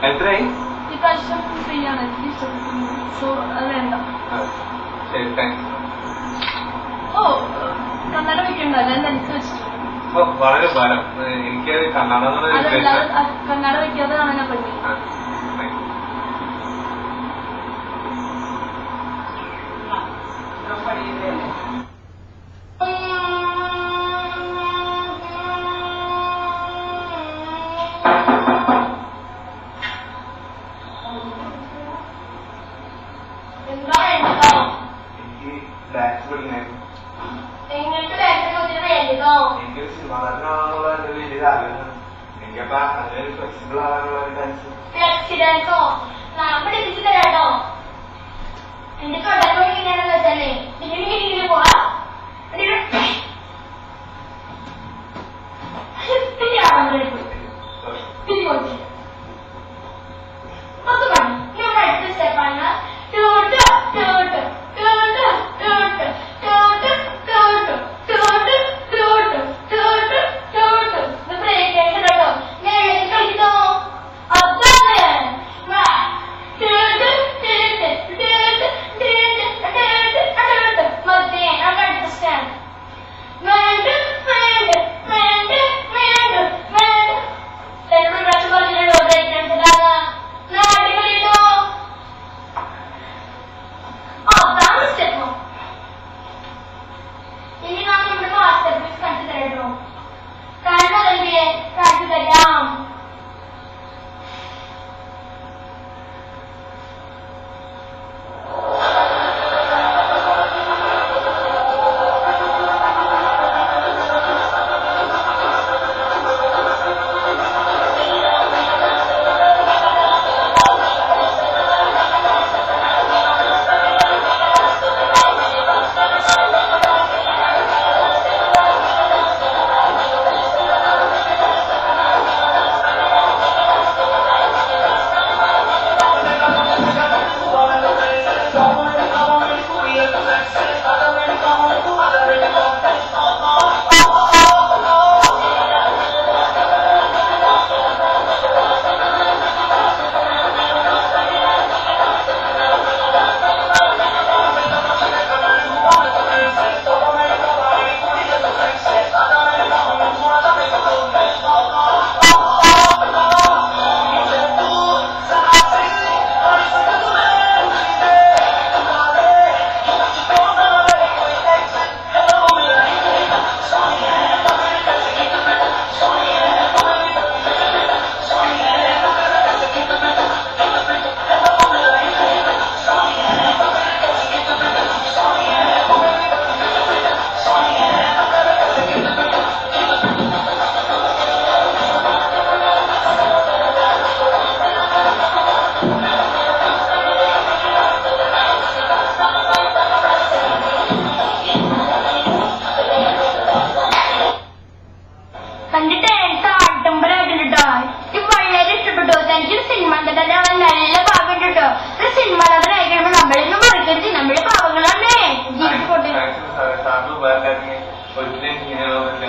എത്രയായി? ഇപ്രാവശ്യം ഫ്രീ ആണ്. ഇഷ്ടപ്പെട്ടു. സോ അത് വേണ്ട. ശരി, താങ്ക്സ്. ഓ കണ്ണട വെക്കണ്ടല്ലോ, എന്താ എനിക്ക് വെച്ചിട്ടുണ്ട്. വളരെ ഭാരം. എനിക്ക് കണ്ണട കണ്ണട വെക്കാതെ കാണാൻ പറ്റി.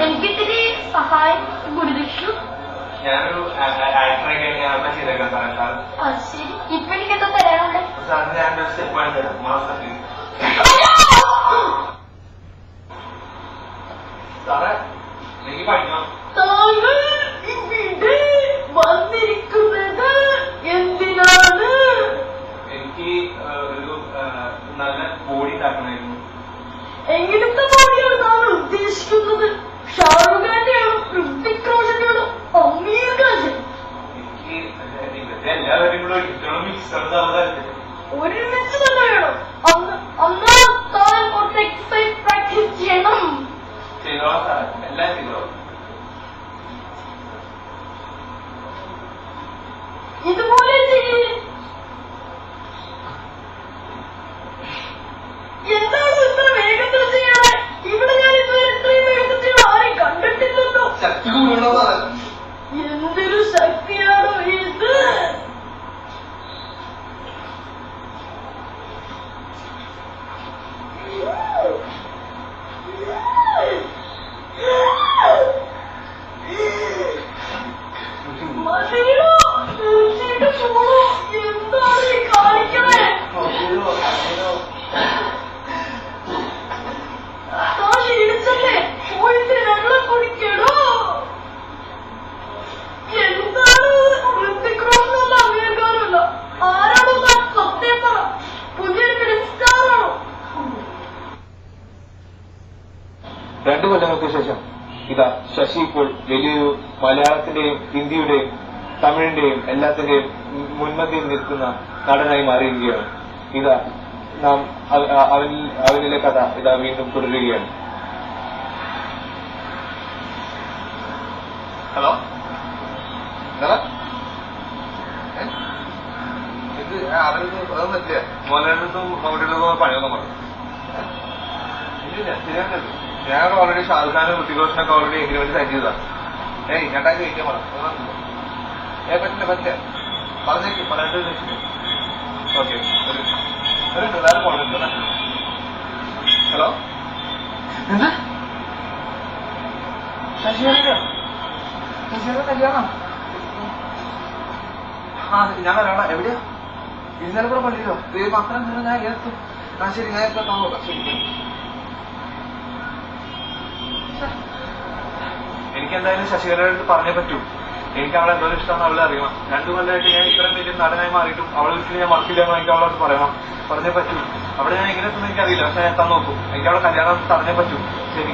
എനിക്കിത്തിരി സഹായം ഗുരുദക്ഷു. ഞാനൊരു ആക്ടറൊക്കെ ചെയ്തേക്കാം സാർ. ശരി, ഇപ്പൊ എനിക്ക് എന്താ തരാനുണ്ട്? സാറിന് ഞാനൊരു സ്റ്റെപ്പ് ആണ് തരാം. മാസത്തിൽ സാറേ എനിക്ക് പഠിക്കണം. താങ്കൾ ഇവിടെ വന്നിരിക്കുന്നത് എന്തിനാണ്? എനിക്ക് ഒരു നല്ല ബോഡി ഉണ്ടാക്കണമായിരുന്നു. എങ്ങനത്തെ ബോഡിയാണ് താങ്കൾ ഉദ്ദേശിക്കുന്നത്? ഷാറുഖ് ഖാന്റെയാണോ, ഋത്വിക് റോഷന്റെയാണോ, അമീർ ഖാന്റെ? എനിക്ക് ഇവരുടെ എല്ലാവരും കൂടെ മിക്സ് ഒരുമിച്ച് തന്നെ വേണം. അന്ന് താൻ കുറച്ച് എക്സസൈസ് പ്രാക്ടീസ് ചെയ്യണം. ചെയ്തോളാം സാറേ, എല്ലാം ചെയ്തോളാം. ഇതുപോലെ ചെയ്യേ. എന്താണ് ഇത്ര വേഗത്തിൽ ചെയ്യാറ്? ഇവിടെ ഞാൻ ഇതുവരെ ഇത്രയും വേഗത്തിൽ ആരെയും കണ്ടിട്ടില്ലല്ലോ. എന്തൊരു ശക്തിയാണോ ഇത്? ശശി ഇപ്പോൾ വലിയൊരു മലയാളത്തിന്റെയും ഹിന്ദിയുടെയും തമിഴിന്റെയും എല്ലാത്തിന്റെയും മുൻപന്തിയിൽ നിൽക്കുന്ന നടനായി മാറിയിരിക്കുകയാണ്. ഇതാ നാം അവനിലെ കഥ ഇതാ വീണ്ടും തുടരുകയാണ്. ഹലോ എന്താ ഇത് അവരത് അതൊന്നും പറ്റില്ല. മോഹൻലാലിനടുത്തും മമ്മൂട്ടിയുടെ പണിയൊന്നും പറഞ്ഞു ഇല്ല. ശരിയാക്കരുത്. ഞാൻ ഓൾറെഡി ഷാറുഖ് ഖാനും ഋതിക് റോഷനൊക്കെ ഓൾറെഡി എഗ്രിമെന്റ് സൈൻ ചെയ്തതാ. രണ്ടാഴ്ച കഴിക്കാൻ പറഞ്ഞു. പറ്റില്ല പറഞ്ഞേക്ക് പറയാണ്ട് ഓക്കെ. ഒരു വേറെ കോളുണ്ട്. ഹലോ എന്താ ശശിയുടെ കല്യാണം? ഞാൻ വരാടാ. എവിടെയാ? ഇന്നലെ കൂടെ പള്ളിയിലോ? അത്രയും ദൂരം ഞാൻ എത്തും. ശരി ഞാൻ എത്താൻ നോക്കാം. ശരി. എനിക്കെന്തായാലും ശശികലയോട് പറഞ്ഞേ പറ്റൂ. എനിക്ക് അവളെ എന്തോ ഇഷ്ടമാണെന്ന് അവളെ അറിയണം. 2 കൊല്ലമായിട്ട് ഞാൻ ഇത്രയും വലിയ നടനായി മാറിയിട്ടും അവളെ വീട്ടിൽ ഞാൻ മറക്കില്ല എന്ന് എനിക്ക് അവളോട് പറയണം. പറഞ്ഞേ പറ്റൂ. അവിടെ ഞാൻ എങ്ങനെ എത്തുമെന്ന് എനിക്കറിയില്ല. പക്ഷെ ഞാൻ എത്താൻ നോക്കും. എനിക്ക് അവളെ കല്യാണം പറഞ്ഞേ പറ്റൂ. ശരി.